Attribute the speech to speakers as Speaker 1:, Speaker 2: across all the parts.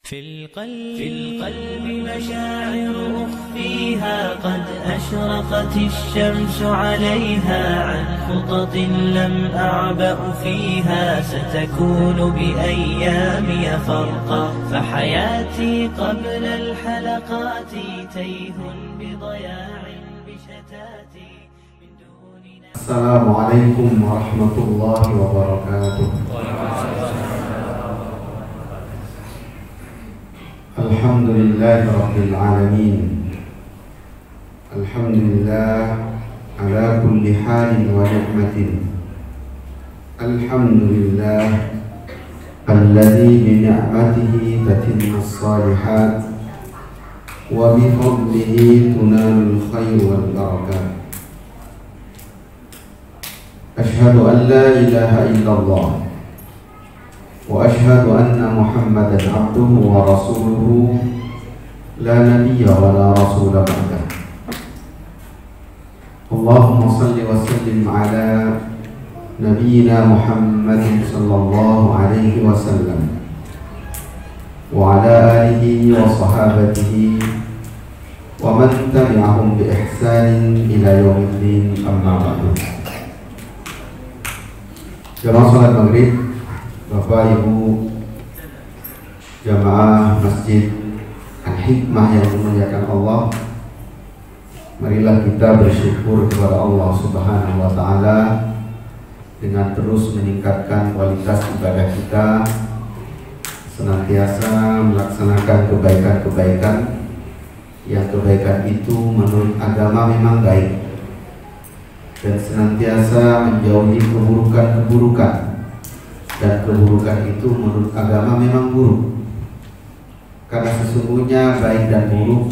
Speaker 1: في القلب مشاعر أخفيها قد أشرقت الشمس عليها عن خطط لم أعبأ فيها ستكون بأيامي فرقا فحياتي قبل الحلقات تيه بضياع بشتاتي من دوننا.
Speaker 2: السلام عليكم ورحمة الله وبركاته. الحمد لله رب العالمين. الحمد لله على كل حال ونعمة. الحمد لله الذي بنعمته تتم الصالحات وبفضله تنال الخير والبركات. أشهد أن لا إله إلا الله وأشهد أن محمدا عبده ورسوله لا نبي ولا رسول بعده. اللهم صل وسلم على نبينا محمد صلى الله عليه وسلم وعلى آله وصحابته ومن تبعهم بإحسان إلى يوم الدين. أما بعد. Jamaah salat maghrib, Bapak Ibu jamaah Masjid Al-Hikmah yang dimuliakan Allah, marilah kita bersyukur kepada Allah Subhanahu wa Ta'ala dengan terus meningkatkan kualitas ibadah kita, senantiasa melaksanakan kebaikan-kebaikan yang kebaikan itu menurut agama memang baik, dan senantiasa menjauhi keburukan-keburukan, dan keburukan itu menurut agama memang buruk, karena sesungguhnya baik dan buruk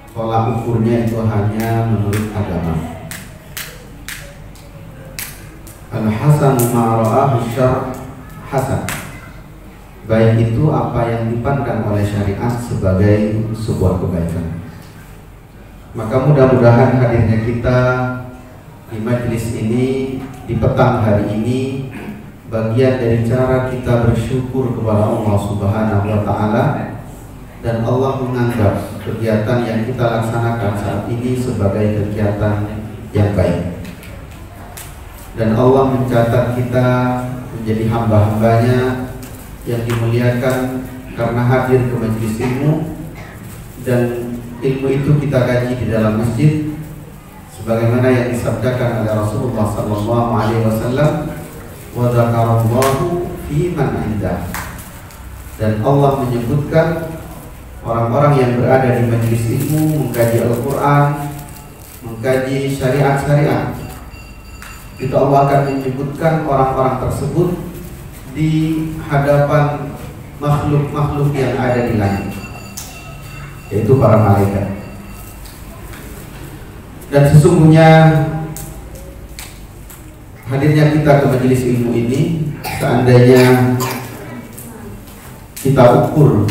Speaker 2: tolak ukurnya itu hanya menurut agama. Al-hasanu ma ra'ahu syar' hasan. Baik itu apa yang dipandang oleh syariat sebagai sebuah kebaikan. Maka mudah-mudahan hadirnya kita di majelis ini di petang hari ini bagian dari cara kita bersyukur kepada Allah Subhanahu wa Ta'ala, dan Allah menganggap kegiatan yang kita laksanakan saat ini sebagai kegiatan yang baik, dan Allah mencatat kita menjadi hamba-hambanya yang dimuliakan karena hadir ke majelis ilmu, dan ilmu itu kita kaji di dalam masjid sebagaimana yang disabdakan oleh Rasulullah sallallahu alaihi wasallam, wa dzakarallahu fi man indah. Dan Allah menyebutkan orang-orang yang berada di majelis ilmu mengkaji Al-Qur'an, mengkaji syariat-syariat, itu Allah akan menyebutkan orang-orang tersebut di hadapan makhluk-makhluk yang ada di langit, yaitu para malaikat. Dan sesungguhnya hadirnya kita ke majelis ilmu ini, seandainya kita ukur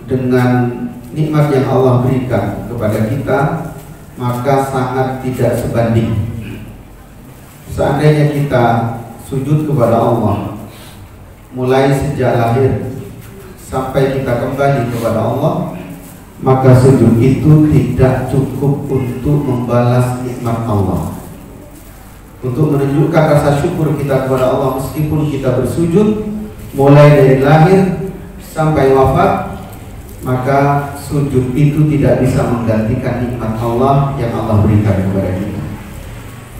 Speaker 2: dengan nikmat yang Allah berikan kepada kita, maka sangat tidak sebanding. Seandainya kita sujud kepada Allah mulai sejak lahir sampai kita kembali kepada Allah, maka sujud itu tidak cukup untuk membalas nikmat Allah, untuk menunjukkan rasa syukur kita kepada Allah meskipun kita bersujud mulai dari lahir sampai wafat. Maka sujud itu tidak bisa menggantikan nikmat Allah yang Allah berikan kepada kita.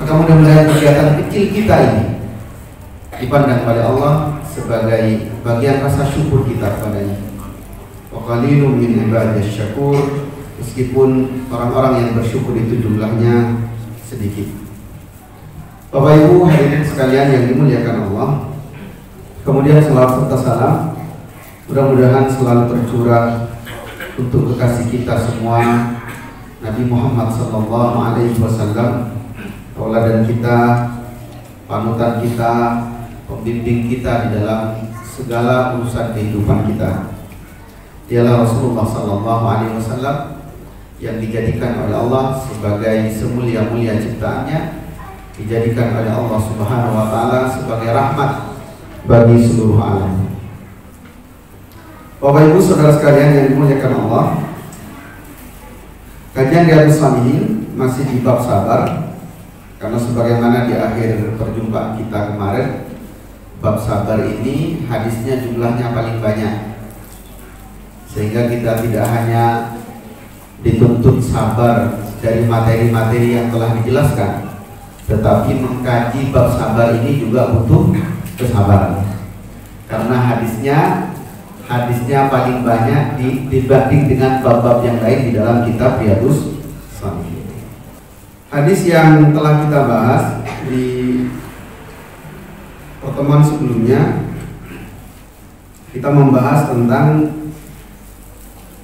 Speaker 2: Maka mudah-mudahan kegiatan kecil kita ini dipandang oleh Allah sebagai bagian rasa syukur kita kepadanya. Wa qalilun min ibadiyas syakur, meskipun orang-orang yang bersyukur itu jumlahnya sedikit. Bapak Ibu hadirin sekalian yang dimuliakan Allah, kemudian salawat serta salam mudah-mudahan selalu tercurah untuk kekasih kita semua, Nabi Muhammad sallallahu alaihi wasallam, tauladan kita, panutan kita, pembimbing kita di dalam segala urusan kehidupan kita. Dialah Rasulullah sallallahu alaihi wasallam yang dijadikan oleh Allah sebagai semulia-mulia ciptaannya, dijadikan oleh Allah Subhanahu wa Ta'ala sebagai rahmat bagi seluruh alam. Bapak Ibu saudara sekalian yang dimuliakan Allah, kajian Riyadhus Shalihin masih di bab sabar. Karena sebagaimana di akhir perjumpaan kita kemarin, bab sabar ini hadisnya jumlahnya paling banyak, sehingga kita tidak hanya dituntut sabar dari materi-materi yang telah dijelaskan, tetapi mengkaji bab sabar ini juga butuh kesabaran. Karena hadisnya paling banyak dibanding dengan bab-bab yang lain di dalam kitab Riyadhus Shalihin. Hadis yang telah kita bahas di pertemuan sebelumnya, kita membahas tentang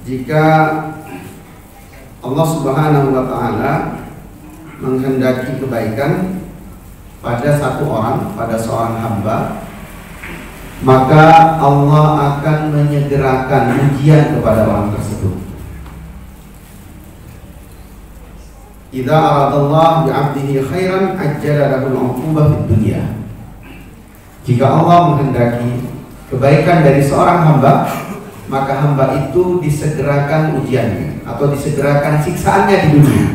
Speaker 2: jika Allah Subhanahu wa Ta'ala menghendaki kebaikan pada satu orang, pada seorang hamba, maka Allah akan menyegerakan ujian kepada orang tersebut. Idza aradallahu bi'abdihi khairan ajjala lahu al-'uqubah fid dunya. Jika Allah menghendaki kebaikan dari seorang hamba, maka hamba itu disegerakan ujiannya atau disegerakan siksaannya di dunia.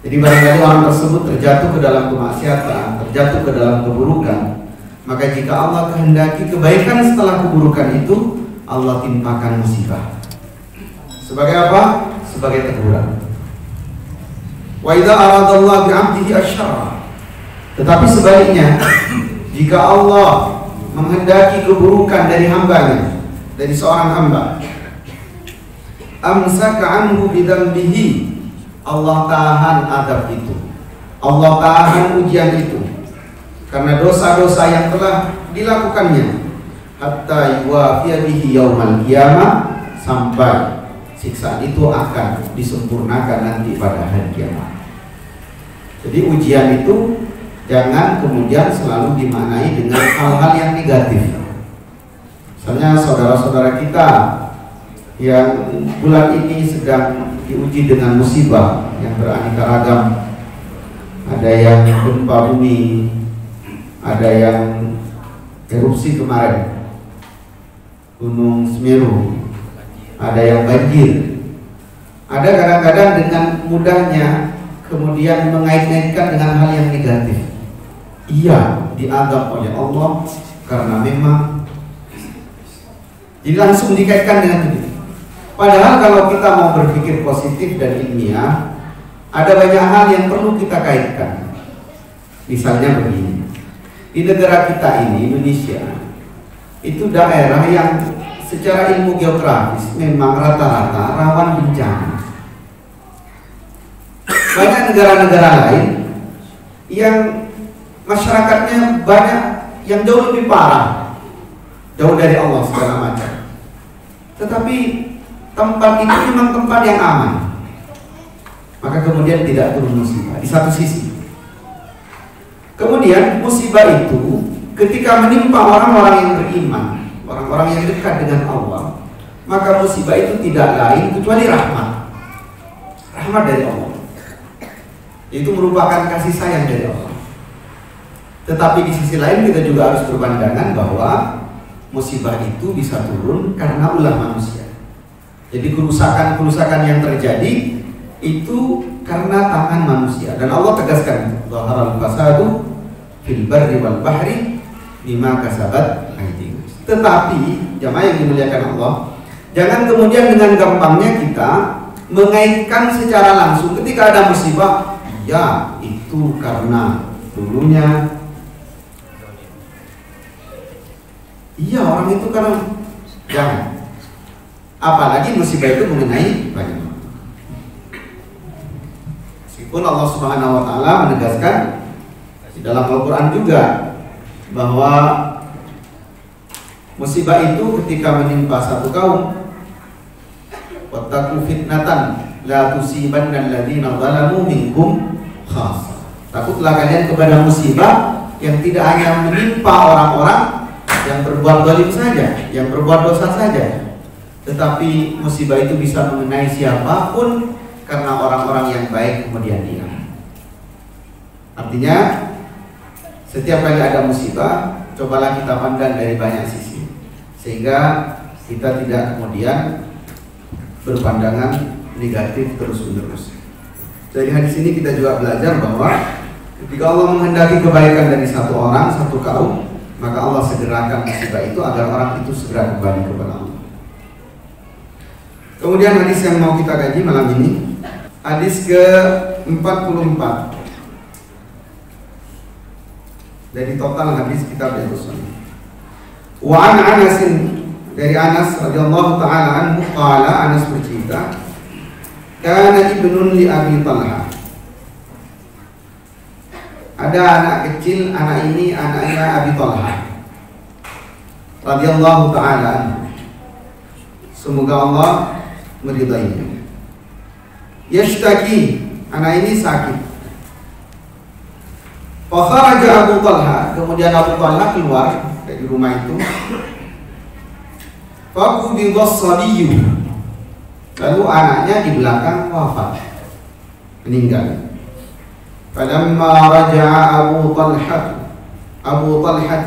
Speaker 2: Jadi barangkali orang tersebut terjatuh ke dalam kemaksiatan, terjatuh ke dalam keburukan, maka jika Allah kehendaki kebaikan setelah keburukan itu, Allah timpakan musibah. Sebagai apa? Sebagai teguran. Wa idza aradallahu bi'abdihi asyarra. Tetapi sebaliknya, jika Allah menghendaki keburukan dari hambanya, dari seorang hamba, amsaka anhu bidzambihi, Allah tahan adab itu, Allah tahan ujian itu karena dosa-dosa yang telah dilakukannya, hatta yuwafiya bihi yaumal qiyamah, sampai siksaan itu akan disempurnakan nanti pada hari kiamat. Jadi ujian itu jangan kemudian selalu dimaknai dengan hal-hal yang negatif. Misalnya saudara-saudara kita yang bulan ini sedang diuji dengan musibah yang beraneka ragam, ada yang gempa bumi, ada yang erupsi kemarin, Gunung Semeru, ada yang banjir. Ada kadang-kadang dengan mudahnya kemudian mengait-ngaitkan dengan hal yang negatif. Iya, dianggap oleh Allah karena memang, jadi langsung dikaitkan dengan itu. Padahal kalau kita mau berpikir positif dan ilmiah, ada banyak hal yang perlu kita kaitkan. Misalnya begini, di negara kita ini, Indonesia, itu daerah yang secara ilmu geografis memang rata-rata rawan bencana. Banyak negara-negara lain yang masyarakatnya banyak yang jauh lebih parah, jauh dari Allah segala macam. Tetapi tempat itu memang tempat yang aman, maka kemudian tidak turun musibah di satu sisi. Kemudian musibah itu ketika menimpa orang-orang yang beriman, orang-orang yang dekat dengan Allah, maka musibah itu tidak lain kecuali rahmat dari Allah. Itu merupakan kasih sayang dari Allah. Tetapi di sisi lain kita juga harus berpandangan bahwa musibah itu bisa turun karena ulah manusia. Jadi kerusakan-kerusakan yang terjadi itu karena tangan manusia. Dan Allah tegaskan, zaharal fasadu fil barri wal bahri bima kasabat aydihim. Tetapi jamaah yang dimuliakan Allah, jangan kemudian dengan gampangnya kita mengaitkan secara langsung ketika ada musibah, ya itu karena dulunya, iya orang itu karena, jangan. Apalagi musibah itu mengenai banyak. Meskipun Allah Subhanahu wa Ta'ala menegaskan di dalam Al-Quran juga bahwa musibah itu ketika menimpa satu kaum, wattaqu fitnatan la tusibanna alladziina zalamu minkum khassah. Takutlah kalian kepada musibah yang tidak hanya menimpa orang-orang yang berbuat zalim saja, yang berbuat dosa saja, tetapi musibah itu bisa mengenai siapapun karena orang-orang yang baik kemudian diam. Artinya setiap kali ada musibah, cobalah kita pandang dari banyak sisi, sehingga Kita tidak kemudian berpandangan negatif terus-menerus. Dari hadis ini kita juga belajar bahwa ketika Allah menghendaki kebaikan dari satu orang, satu kaum, maka Allah segerakan musibah itu agar orang itu segera kembali kepada Allah. Kemudian hadis yang mau kita kaji malam ini, hadis ke-44 dari total hadis kitab Al-Sunnah. Wa an Anas, dari Anas radhiyallahu taala anhu qala, Anas bercerita, kana ibnun li Abi Talha. Ada anak kecil, anak ini anaknya Abi Talha radhiyallahu taala anhu. Semoga Allah meridainya. Yashtaki, anak ini sakit. Fa kharaja Abu Talha, kemudian Abu Talha keluar dari rumah itu. Fa qubidha as-sabiyyu, lalu anaknya di belakang wafat, meninggal. Falamma raja'a Abu Talha,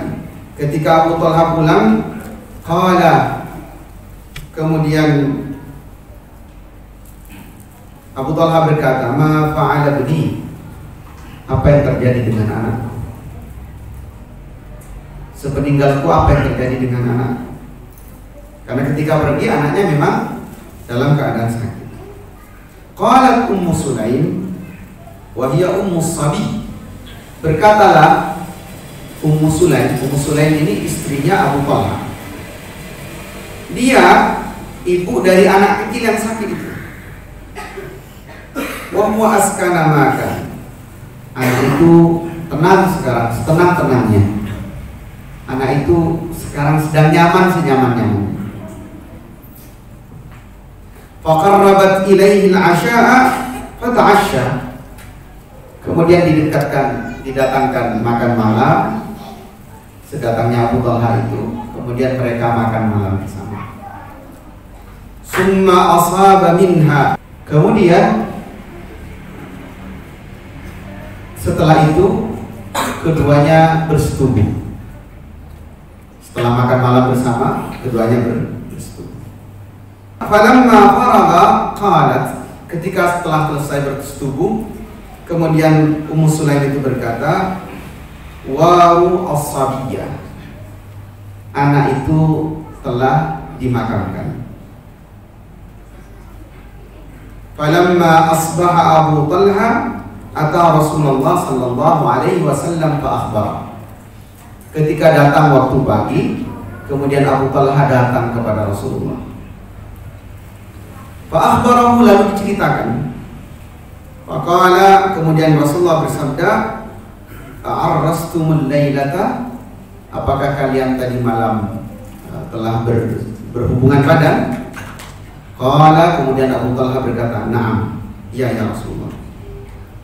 Speaker 2: ketika Abu Talha pulang, qala, kemudian Abu Talha berkata, ma fa'ala bini, apa yang terjadi dengan anakku? Sepeninggalku apa yang terjadi dengan anak? Karena ketika pergi anaknya memang dalam keadaan sakit. Qalat Ummu Sulaim wa hiya ummus sabi, berkatalah Ummu Sulaim. Ummu Sulaim ini istrinya Abu Talha. Dia ibu dari anak kecil yang sakit itu. Wa huwa askana maka, anak itu tenang sekarang, setenang-tenangnya. Anak itu sekarang sedang nyaman senyaman-nyaman. Faqarrabat ilaihi al-'asha'a fata'asha, kemudian didatangkan makan malam. Sedatangnya Abu Talha itu, kemudian mereka makan malam bersama. Summa asaba minha, kemudian setelah itu keduanya bersetubuh. Setelah makan malam bersama, keduanya bersetubuh. Falamma faragha qalat, ketika setelah selesai bersetubuh, kemudian Ummu Sulaim itu berkata, waru as-sabiyah, anak itu telah dimakamkan. Falamma asbaha Abu Talha ata Rasulullah sallallahu alaihi wasallam fa akhbara, ketika datang waktu pagi, kemudian Abu Talha datang kepada Rasulullah. Fa akhbarahu, lalu diceritakan. Faqala, kemudian Rasulullah bersabda, a'arrastumul lailata, apakah kalian tadi malam telah berhubungan badan? Qala, kemudian Abu Talha berkata, na'am, ya Rasulullah.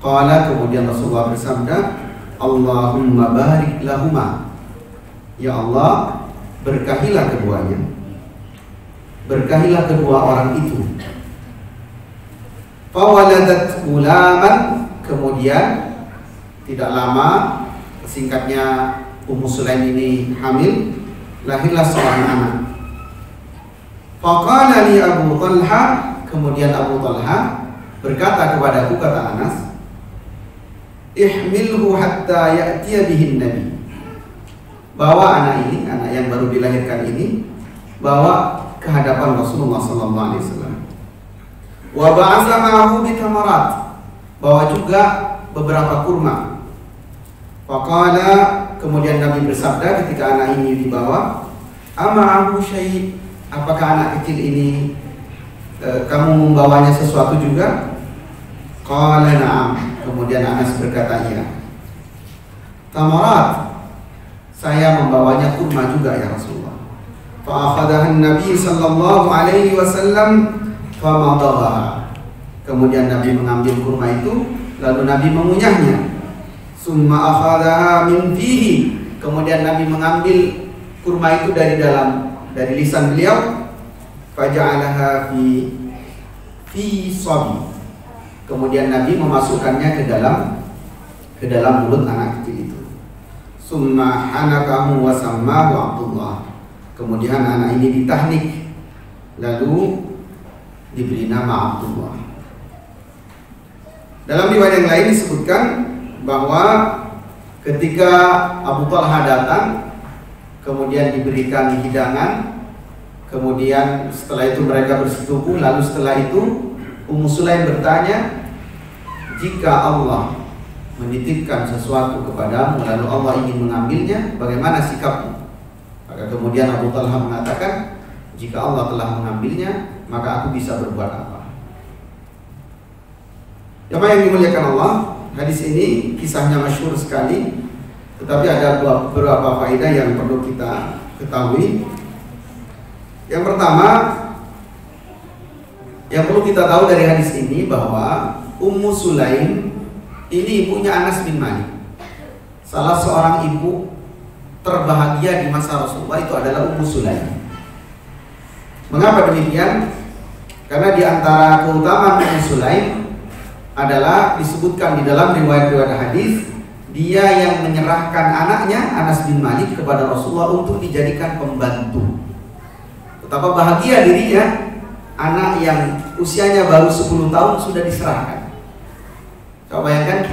Speaker 2: Qala, kemudian Rasulullah bersabda, Allahumma barik lahuma, ya Allah, berkahilah keduanya, berkahilah kedua orang itu. Fawaladat ulaman, kemudian tidak lama, singkatnya Ummu Sulaim ini hamil, lahirlah seorang anak. Faqala li Abu Talha, kemudian Abu Talha berkata kepadaku, kata Anas, ihmilhu hatta ya'tiya bihin Nabi, bawa anak ini, anak yang baru dilahirkan ini, bawa ke hadapan Rasulullah sallallahu alaihi wasallam. Wa ba'atha ma'ahu bitamarat, bawa juga beberapa kurma. Faqala, kemudian Nabi bersabda ketika anak ini dibawa, ama'ahu syai', apakah anak kecil ini kamu membawanya sesuatu juga? Qala na'am, kemudian Anas berkata, iya. Tamarat, saya membawanya kurma juga ya Rasulullah. Fa'akhadahan Nabi sallallahu alaihi wasallam famadaghaha, kemudian Nabi mengambil kurma itu, lalu Nabi mengunyahnya. Summa akhadaha min fihi, kemudian Nabi mengambil kurma itu dari lisan beliau. Faja'alaha fi sabi, kemudian Nabi memasukkannya ke dalam mulut anak kecil itu. Summa hanakahu wa sammahu Abdullah, kemudian anak ini ditahnik lalu diberi nama Abdullah. Dalam riwayat yang lain disebutkan bahwa ketika Abu Talha datang, kemudian diberikan hidangan, kemudian setelah itu mereka bersetubuh, lalu setelah itu Ummu Sulaim bertanya, jika Allah menitipkan sesuatu kepadamu lalu Allah ingin mengambilnya, bagaimana sikapmu? Maka kemudian Abu Talha mengatakan, jika Allah telah mengambilnya, maka aku bisa berbuat apa? Jemaah yang dimuliakan Allah, hadis ini kisahnya masyhur sekali, tetapi ada beberapa faedah yang perlu kita ketahui. Yang pertama, yang perlu kita tahu dari hadis ini bahwa Ummu Sulaim ini ibunya Anas bin Malik, salah seorang ibu terbahagia di masa Rasulullah itu adalah Ummu Sulaim. Mengapa demikian? Karena di antara keutamaan Ummu Sulaim adalah disebutkan di dalam riwayat-riwayat hadis, dia yang menyerahkan anaknya Anas bin Malik kepada Rasulullah untuk dijadikan pembantu. Betapa bahagia dirinya, anak yang usianya baru 10 tahun sudah diserahkan. Coba bayangkan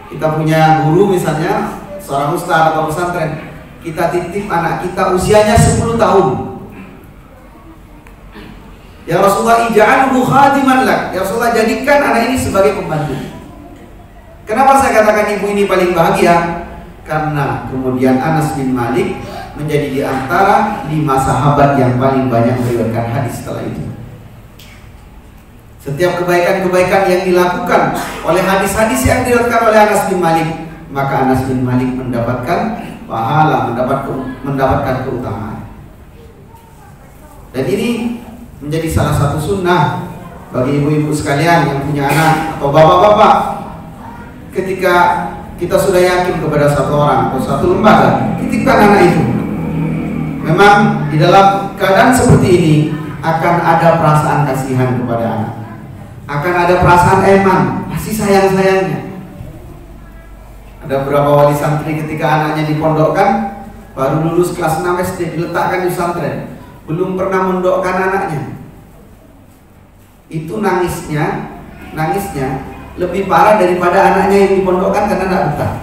Speaker 2: kita punya guru misalnya, seorang ustaz atau pesantren, kita titip anak kita usianya 10 tahun. Ya Rasulullah, ij'alhu khadiman lak. Ya Rasulullah, jadikan anak ini sebagai pembantu. Kenapa saya katakan ibu ini paling bahagia? Karena kemudian Anas bin Malik menjadi di antara 5 sahabat yang paling banyak meriwayatkan hadis setelah itu. Setiap kebaikan-kebaikan yang dilakukan oleh hadis-hadis yang diriwayatkan oleh Anas bin Malik, maka Anas bin Malik mendapatkan pahala, mendapatkan keutamaan. Dan ini menjadi salah satu sunnah bagi ibu-ibu sekalian yang punya anak atau bapak-bapak. Ketika kita sudah yakin kepada satu orang atau satu lembaga, titipkan anak itu. Memang di dalam keadaan seperti ini akan ada perasaan kasihan kepada anak, akan ada perasaan eman, kasih sayang-sayangnya. Ada beberapa wali santri ketika anaknya dipondokkan, baru lulus kelas 6 SD, diletakkan di pesantren, belum pernah mendokkan anaknya. Itu nangisnya lebih parah daripada anaknya yang dipondokkan karena tidak betah.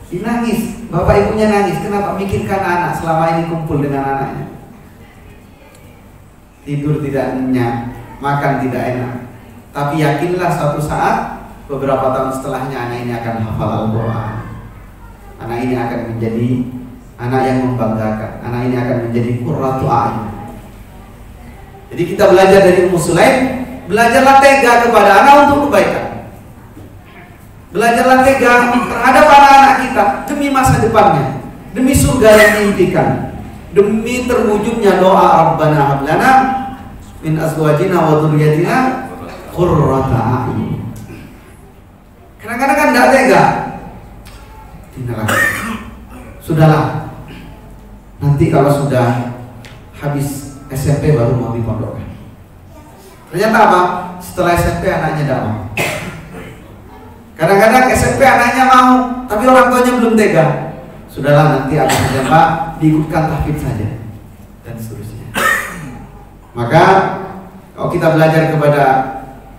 Speaker 2: Dinangis, bapak ibunya nangis. Kenapa? Mikirkan anak selama ini kumpul dengan anaknya. Tidur tidak nyenyak, makan tidak enak. Tapi yakinlah suatu saat, beberapa tahun setelahnya anak ini akan hafal Al-Quran. Anak ini akan menjadi anak yang membanggakan. Anak ini akan menjadi qurratu a'yun. Jadi kita belajar dari Ummu Sulaim, belajarlah tega kepada anak untuk kebaikan. Belajarlah tega terhadap anak-anak kita demi masa depannya, demi surga yang diimpikan, demi terwujudnya doa Rabbana hab lana min azwajina wa dzurriyyatina qurrata a'yun. Kadang-kadang kan tidak tega. Tidaklah. Sudahlah. Nanti kalau sudah habis SMP baru mau dipondokkan. Ternyata apa? Setelah SMP anaknya tidak mau. Kadang-kadang SMP anaknya mau, tapi orang tuanya belum tega. Sudahlah, nanti anaknya Pak diikutkan tahfidz saja dan seterusnya. Maka kalau kita belajar kepada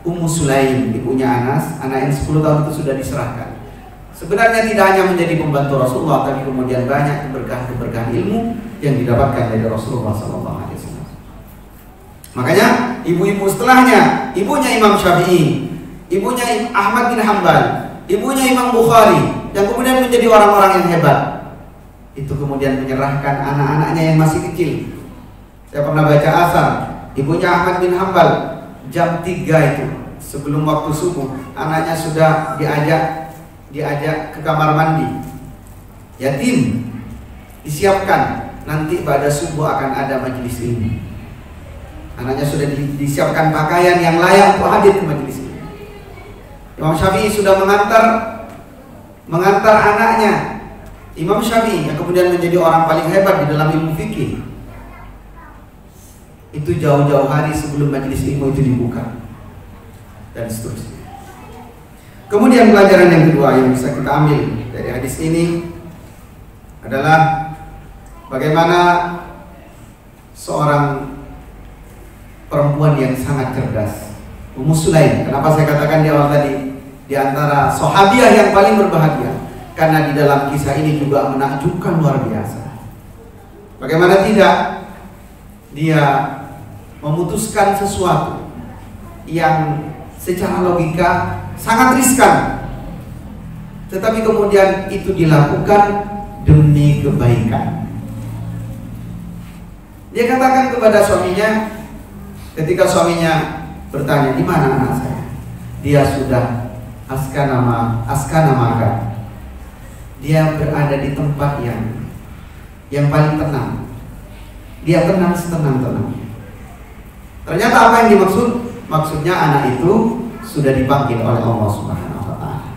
Speaker 2: Ummu Sulaim, ibunya Anas, anak yang 10 tahun itu sudah diserahkan. Sebenarnya tidak hanya menjadi pembantu Rasulullah, tapi kemudian banyak keberkahan ilmu yang didapatkan dari Rasulullah SAW. Makanya ibu-ibu setelahnya, ibunya Imam Syafi'i, ibunya Ahmad bin Hanbal, ibunya Imam Bukhari, yang kemudian menjadi orang-orang yang hebat, itu kemudian menyerahkan anak-anaknya yang masih kecil. Saya pernah baca asar, ibunya Ahmad bin Hanbal jam 3 itu sebelum waktu subuh, anaknya sudah diajak ke kamar mandi. Yatim, disiapkan, nanti pada subuh akan ada majelis ilmu. Anaknya sudah disiapkan pakaian yang layak untuk hadir ke majelis ini. Imam Syafi'i sudah mengantar anaknya. Imam Syafi'i yang kemudian menjadi orang paling hebat di dalam ilmu fikih, itu jauh-jauh hari sebelum majelis ilmu itu dibuka dan seterusnya. Kemudian pelajaran yang kedua yang bisa kita ambil dari hadis ini adalah bagaimana seorang perempuan yang sangat cerdas, Ummu Sulaim. Kenapa saya katakan di awal tadi di antara sahabiah yang paling berbahagia? Karena di dalam kisah ini juga menakjubkan luar biasa. Bagaimana tidak, dia memutuskan sesuatu yang secara logika sangat riskan, tetapi kemudian itu dilakukan demi kebaikan. Dia katakan kepada suaminya, ketika suaminya bertanya, di mana anak saya? Dia sudah askana makan. Dia berada di tempat yang paling tenang. Dia tenang setenang-tenangnya. Ternyata apa yang dimaksud? Maksudnya anak itu sudah dipanggil oleh Allah Subhanahu wa Ta'ala.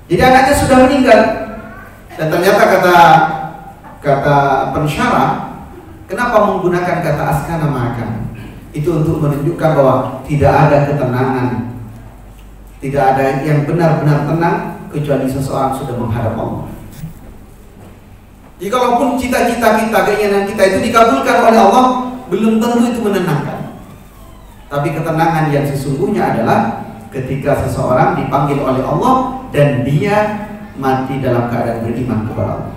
Speaker 2: Jadi anaknya sudah meninggal. Dan ternyata kata pensyarah, kenapa menggunakan kata askana makan? Itu untuk menunjukkan bahwa tidak ada ketenangan, tidak ada yang benar-benar tenang kecuali seseorang sudah menghadap Allah. Jadi kalaupun cita-cita kita, keinginan kita itu dikabulkan oleh Allah, belum tentu itu menenangkan. Tapi ketenangan yang sesungguhnya adalah ketika seseorang dipanggil oleh Allah dan dia mati dalam keadaan beriman kepada Allah.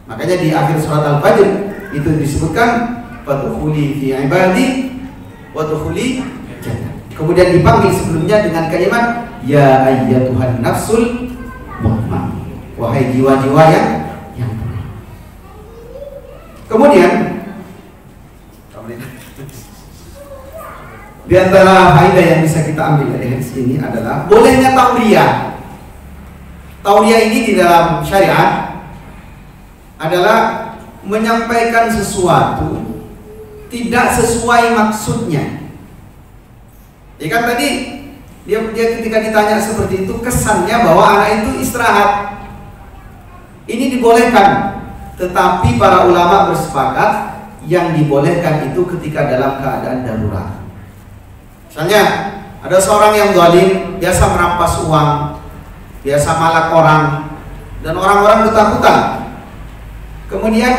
Speaker 2: Makanya di akhir surat Al-Fajr itu disebutkan fadkhuli fi ibadi wadkhuli jannah. Kemudian dipanggil sebelumnya dengan kalimat ya ayyatuhan nafsul mutmainnah, wahai jiwa-jiwa yang tenang. Kemudian di antara faedah yang bisa kita ambil dari hadis ini adalah bolehnya tauriyah. Tauriyah ini di dalam syariat adalah menyampaikan sesuatu tidak sesuai maksudnya. Ya kan tadi dia ketika ditanya seperti itu, kesannya bahwa anak itu istirahat. Ini dibolehkan, tetapi para ulama bersepakat yang dibolehkan itu ketika dalam keadaan darurat. Misalnya ada seorang yang zalim, biasa merampas uang, biasa malak orang, dan orang-orang ketakutan. Kemudian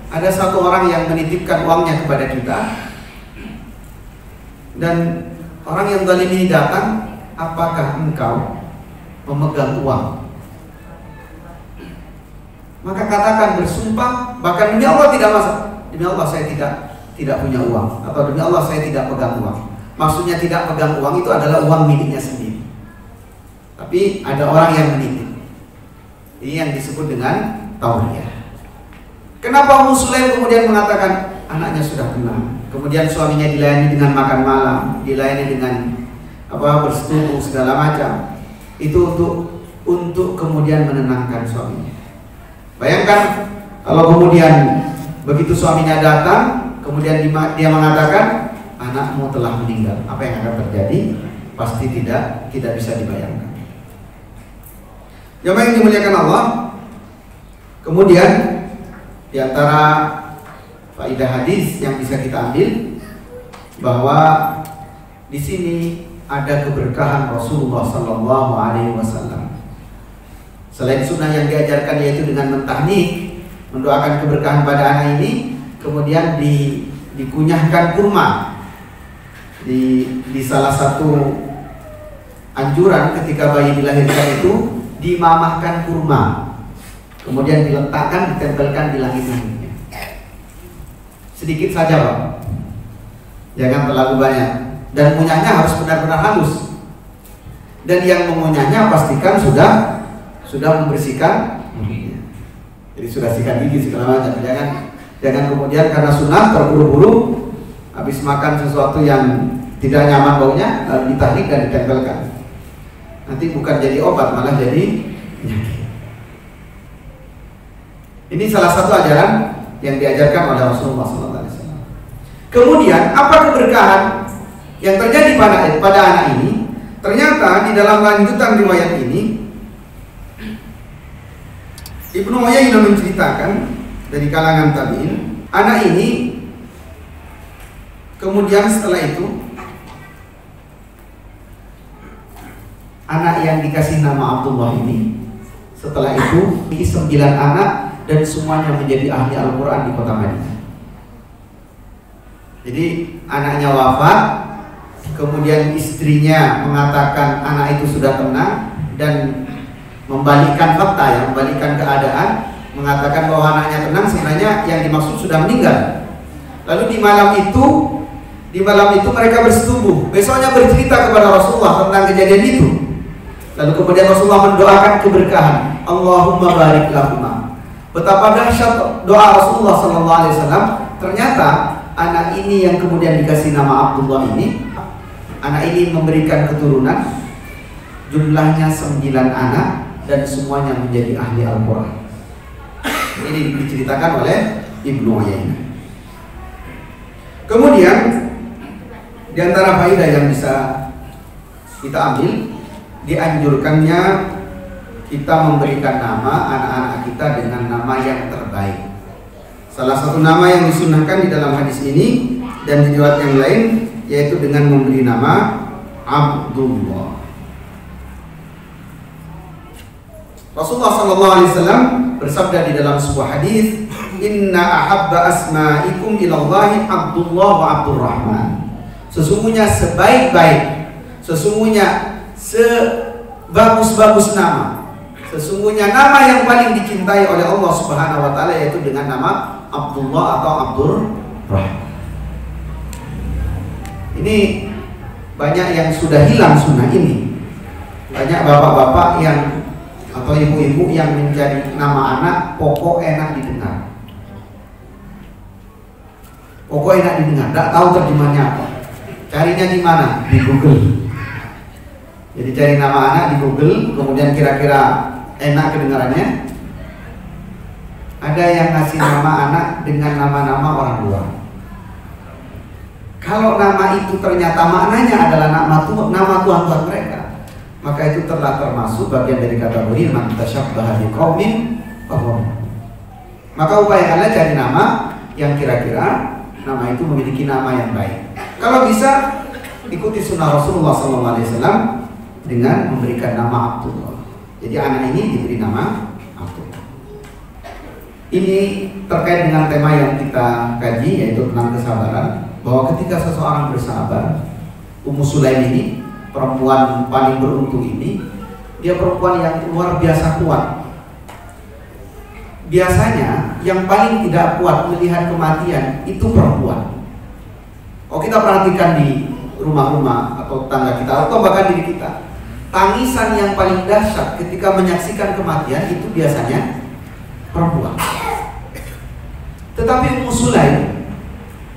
Speaker 2: ada satu orang yang menitipkan uangnya kepada kita, dan orang yang zalim ini datang, apakah engkau memegang uang? Maka katakan bersumpah, bahkan demi Allah tidak masalah. Demi Allah saya tidak punya uang, atau demi Allah saya tidak pegang uang. Maksudnya tidak pegang uang itu adalah uang miliknya sendiri. Tapi ada orang yang menitip. Ini yang disebut dengan tauriyah. Kenapa Ummu Sulaim kemudian mengatakan anaknya sudah tenang, kemudian suaminya dilayani dengan makan malam, dilayani dengan bersetubuh segala macam. Itu untuk kemudian menenangkan suaminya. Bayangkan kalau kemudian begitu suaminya datang, kemudian dia mengatakan anakmu telah meninggal, apa yang akan terjadi? Pasti tidak bisa dibayangkan. Jemaah yang dimuliakan Allah, kemudian di antara faedah hadis yang bisa kita ambil bahwa di sini ada keberkahan Rasulullah Sallallahu Alaihi Wasallam. Selain sunnah yang diajarkan yaitu dengan mentahnik, mendoakan keberkahan pada anak ini, kemudian dikunyahkan kurma. Di salah satu anjuran ketika bayi dilahirkan itu dimamahkan kurma, kemudian diletakkan, ditempelkan di langit-langitnya. Sedikit saja Pak, jangan terlalu banyak, dan munyahnya harus benar-benar halus. Dan yang mengunyahnya pastikan sudah membersihkan mulutnya. Jadi sudah sikat gigi segala macam. Jangan kemudian karena sunnah terburu-buru habis makan sesuatu yang tidak nyaman baunya lalu ditahnik dan ditempelkan. Nanti bukan jadi obat, malah jadi penyakit. Ini salah satu ajaran yang diajarkan oleh Rasulullah SAW. Kemudian apa keberkahan yang terjadi pada anak ini? Ternyata di dalam lanjutan riwayat ini Ibnu Uyainah menceritakan dari kalangan tabi'in, anak ini kemudian setelah itu anak yang dikasih nama Abdullah ini setelah itu 9 anak dan semuanya menjadi ahli Al-Quran di kota Madinah. Jadi anaknya wafat, kemudian istrinya mengatakan anak itu sudah tenang dan membalikkan fakta, ya, membalikkan keadaan, mengatakan bahwa anaknya tenang, sebenarnya yang dimaksud sudah meninggal. Lalu di malam itu mereka bersetubuh, besoknya bercerita kepada Rasulullah tentang kejadian itu. Lalu kemudian Rasulullah mendoakan keberkahan, Allahumma barik lahuma. Betapa dahsyat doa Rasulullah SAW. Ternyata anak ini yang kemudian dikasih nama Abdullah ini, anak ini memberikan keturunan, jumlahnya 9 anak dan semuanya menjadi ahli Al-Quran. Ini diceritakan oleh Ibnu Uyainah. Kemudian di antara faedah yang bisa kita ambil, dianjurkannya kita memberikan nama anak-anak kita dengan nama yang terbaik. Salah satu nama yang disunahkan di dalam hadis ini dan di riwayat yang lain yaitu dengan memberi nama Abdullah. Rasulullah SAW bersabda di dalam sebuah hadis, Inna ahabba asma'ikum ilallahi Abdullah wa Abdurrahman. Sesungguhnya sebaik-baik, sesungguhnya sebagus-bagus nama, sesungguhnya nama yang paling dicintai oleh Allah Subhanahu wa taala yaitu dengan nama Abdullah atau Abdurrahman. Ini banyak yang sudah hilang sunnah ini. Banyak bapak-bapak yang atau ibu-ibu yang menjadi nama anak pokok enak didengar. Pokok enak didengar, tidak tahu terjemahnya apa. Carinya di mana? Di Google. Jadi cari nama anak di Google, kemudian kira-kira enak kedengarannya. Ada yang ngasih nama anak dengan nama-nama orang luar. Kalau nama itu ternyata maknanya adalah nama Tuhan mereka, maka itu telah termasuk bagian dari kategori man tasyabbaha biqaumin fahuwa. Maka upayakanlah cari nama yang kira-kira nama itu memiliki nama yang baik. Kalau bisa ikuti sunnah Rasulullah SAW dengan memberikan nama Abdullah. Jadi anak ini diberi nama Abdullah. Ini terkait dengan tema yang kita kaji yaitu tentang kesabaran. Bahwa ketika seseorang bersabar, Ummu Sulaim ini perempuan paling beruntung ini, dia perempuan yang luar biasa kuat. Biasanya yang paling tidak kuat melihat kematian itu perempuan. Oh, kita perhatikan di rumah-rumah atau tetangga kita atau bahkan diri kita, tangisan yang paling dahsyat ketika menyaksikan kematian itu biasanya perempuan. Tetapi Ummu Sulaim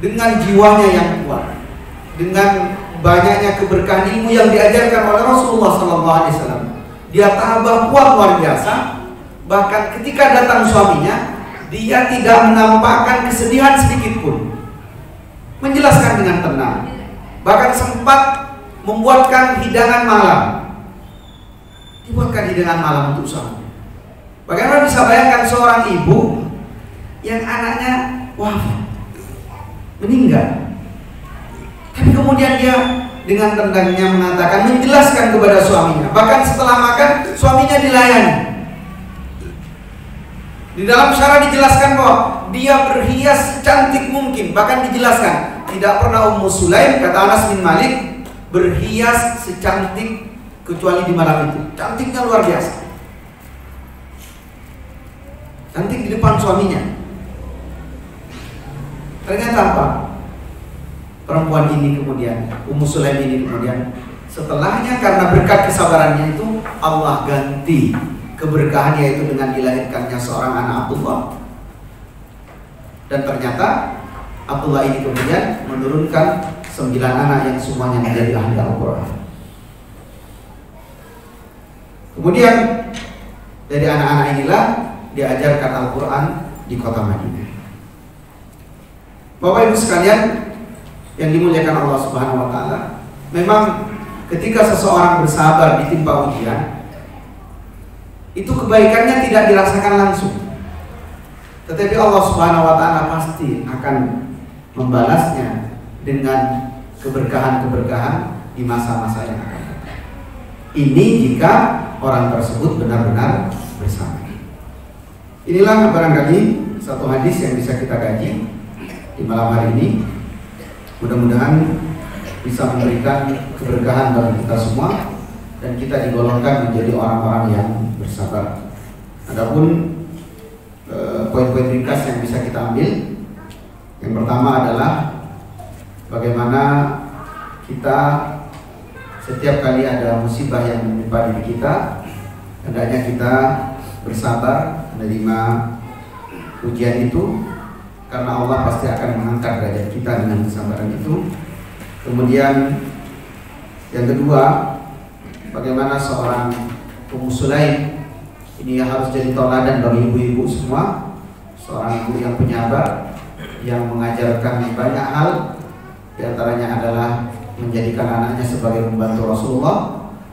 Speaker 2: dengan jiwanya yang kuat, dengan banyaknya keberkahan ilmu yang diajarkan oleh Rasulullah SAW, dia tabah kuat luar biasa. Bahkan ketika datang suaminya, dia tidak menampakkan kesedihan sedikit pun, menjelaskan dengan tenang. Bahkan sempat membuatkan hidangan malam, dibuatkan hidangan malam untuk suami. Bagaimana bisa bayangkan seorang ibu yang anaknya wafat, meninggal, tapi kemudian dia dengan tendangnya mengatakan, menjelaskan kepada suaminya. Bahkan setelah makan, suaminya dilayani. Di dalam syarah dijelaskan bahwa dia berhias secantik mungkin. Bahkan dijelaskan tidak pernah Ummu Sulaim, kata Anas bin Malik, berhias secantik kecuali di malam itu. Cantiknya luar biasa, cantik di depan suaminya. Ternyata apa? Perempuan ini kemudian, Ummu Sulaim ini kemudian, setelahnya karena berkat kesabarannya itu Allah ganti keberkahan yaitu dengan dilahirkannya seorang anak Abdullah. Dan ternyata Abdullah ini kemudian menurunkan 9 anak yang semuanya menjadi ahli Al-Quran. Kemudian dari anak-anak inilah diajarkan Al-Quran di kota Madinah. Bapak Ibu sekalian yang dimuliakan Allah Subhanahu wa taala, memang ketika seseorang bersabar ditimpa ujian, itu kebaikannya tidak dirasakan langsung. Tetapi Allah Subhanahu wa taala pasti akan membalasnya dengan keberkahan-keberkahan di masa-masa yang akan datang. Ini jika orang tersebut benar-benar bersabar. Inilah barangkali satu hadis yang bisa kita kaji di malam hari ini. Mudah-mudahan bisa memberikan keberkahan bagi kita semua dan kita digolongkan menjadi orang-orang yang bersabar. Adapun poin-poin ringkas yang bisa kita ambil, yang pertama adalah bagaimana kita setiap kali ada musibah yang menimpa diri kita, hendaknya kita bersabar menerima ujian itu, karena Allah pasti akan mengangkat derajat kita dengan kesabaran itu. Kemudian yang kedua, bagaimana seorang Ummu Sulaim ini harus jadi tauladan bagi ibu-ibu semua, seorang ibu yang penyabar, yang mengajarkan banyak hal, diantaranya adalah menjadikan anaknya sebagai pembantu Rasulullah.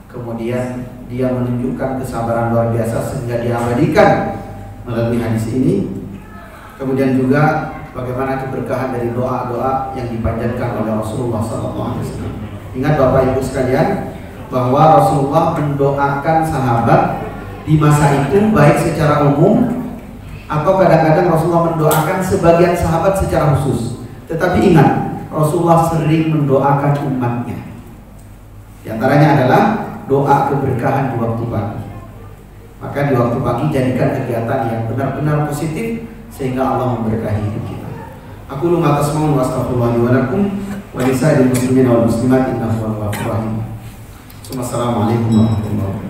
Speaker 2: Kemudian dia menunjukkan kesabaran luar biasa sehingga diabadikan melalui hadis ini. Kemudian juga bagaimana keberkahan dari doa-doa yang dipanjatkan oleh Rasulullah SAW. Ingat Bapak Ibu sekalian, bahwa Rasulullah mendoakan sahabat di masa itu baik secara umum atau kadang-kadang Rasulullah mendoakan sebagian sahabat secara khusus. Tetapi ingat, Rasulullah sering mendoakan umatnya. Di antaranya adalah doa keberkahan di waktu pagi. Maka di waktu pagi jadikan kegiatan yang benar-benar positif sehingga Allah memberkahi hidup kita. Aku lu atas mau wastaghfirullahi wa lakum wa lisa'il muslimin wal muslimat innahu huwal ghafurur rahim. Assalamualaikum warahmatullahi wabarakatuh.